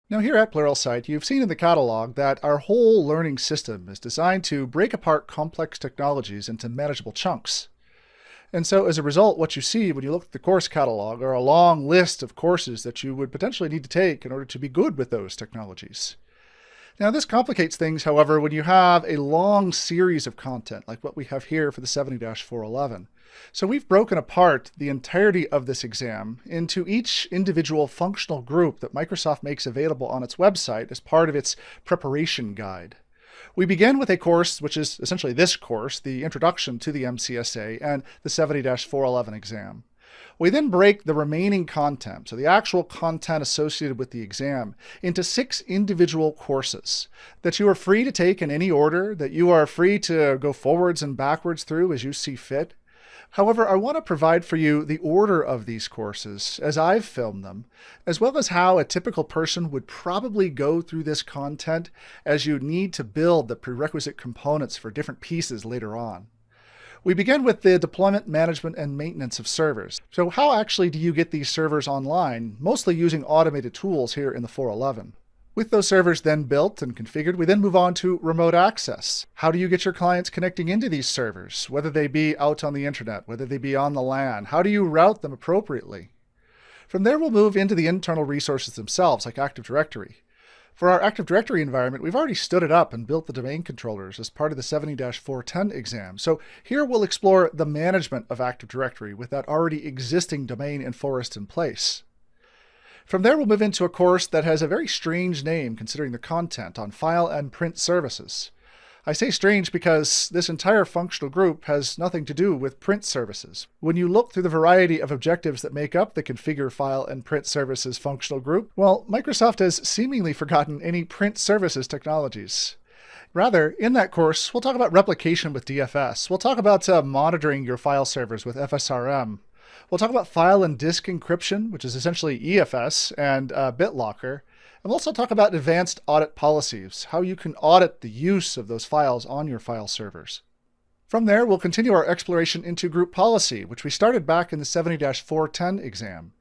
Now here at Pluralsight, you've seen in the catalog that our whole learning system is designed to break apart complex technologies into manageable chunks. And so as a result, what you see when you look at the course catalog are a long list of courses that you would potentially need to take in order to be good with those technologies. Now this complicates things, however, when you have a long series of content like what we have here for the 70-411. So we've broken apart the entirety of this exam into each individual functional group that Microsoft makes available on its website as part of its preparation guide. We begin with a course, which is essentially this course, the Introduction to the MCSA and the 70-411 exam. We then break the remaining content, so the actual content associated with the exam, into 6 individual courses that you are free to take in any order, that you are free to go forwards and backwards through as you see fit. However, I want to provide for you the order of these courses as I've filmed them, as well as how a typical person would probably go through this content as you need to build the prerequisite components for different pieces later on. We begin with the deployment, management, and maintenance of servers. So how actually do you get these servers online, mostly using automated tools here in the 411? With those servers then built and configured, we then move on to remote access. How do you get your clients connecting into these servers, whether they be out on the internet, whether they be on the LAN? How do you route them appropriately? From there, we'll move into the internal resources themselves, like Active Directory. For our Active Directory environment, we've already stood it up and built the domain controllers as part of the 70-410 exam. So here we'll explore the management of Active Directory with that already existing domain and forest in place. From there, we'll move into a course that has a very strange name considering the content on file and print services. I say strange because this entire functional group has nothing to do with print services. When you look through the variety of objectives that make up the configure file and print services functional group, well, Microsoft has seemingly forgotten any print services technologies. Rather, in that course, we'll talk about replication with DFS. We'll talk about monitoring your file servers with FSRM. We'll talk about file and disk encryption, which is essentially EFS and BitLocker. And we'll also talk about advanced audit policies, how you can audit the use of those files on your file servers. From there, we'll continue our exploration into group policy, which we started back in the 70-410 exam.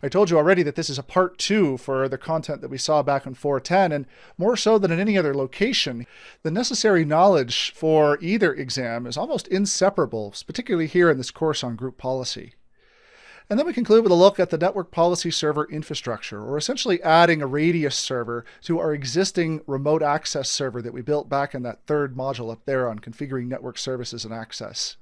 I told you already that this is a part 2 for the content that we saw back in 410, and more so than in any other location, the necessary knowledge for either exam is almost inseparable, particularly here in this course on group policy. And then we conclude with a look at the network policy server infrastructure, or essentially adding a radius server to our existing remote access server that we built back in that 3rd module up there on configuring network services and access.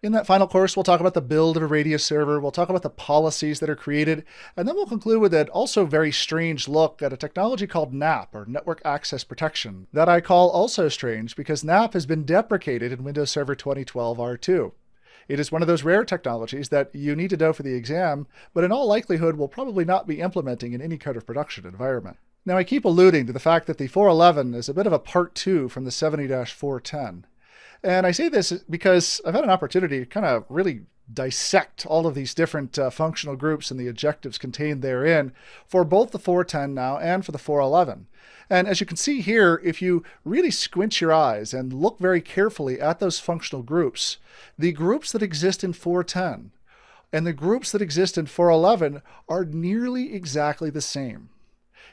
In that final course, we'll talk about the build of a radius server, we'll talk about the policies that are created, and then we'll conclude with an also very strange look at a technology called NAP, or Network Access Protection, that I call also strange because NAP has been deprecated in Windows Server 2012 R2. It is one of those rare technologies that you need to know for the exam, but in all likelihood will probably not be implementing in any kind of production environment. Now I keep alluding to the fact that the 411 is a bit of a part 2 from the 70-410. And I say this because I've had an opportunity to kind of really dissect all of these different functional groups and the objectives contained therein for both the 410 now and for the 411. And as you can see here, if you really squint your eyes and look very carefully at those functional groups, the groups that exist in 410 and the groups that exist in 411 are nearly exactly the same.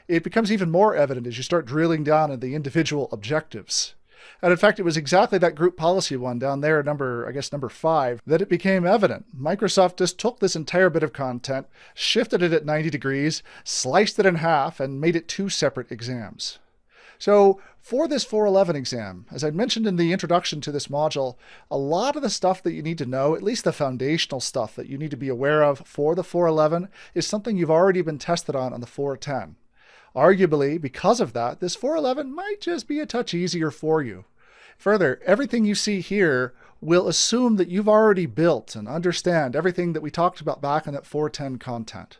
It becomes even more evident as you start drilling down into the individual objectives. And in fact, it was exactly that group policy one down there, number 5, that it became evident. Microsoft just took this entire bit of content, shifted it at 90 degrees, sliced it in half, and made it 2 separate exams. So for this 411 exam, as I mentioned in the introduction to this module, a lot of the stuff that you need to know, at least the foundational stuff that you need to be aware of for the 411, is something you've already been tested on the 410. Arguably, because of that, this 411 might just be a touch easier for you. Further, everything you see here will assume that you've already built and understand everything that we talked about back in that 410 content.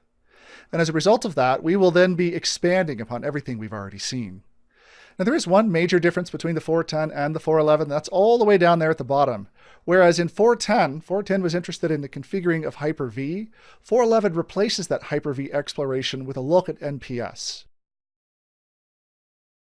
And as a result of that, we will then be expanding upon everything we've already seen. Now there is one major difference between the 410 and the 411. That's all the way down there at the bottom. Whereas in 410 was interested in the configuring of Hyper-V, 411 replaces that Hyper-V exploration with a look at NPS.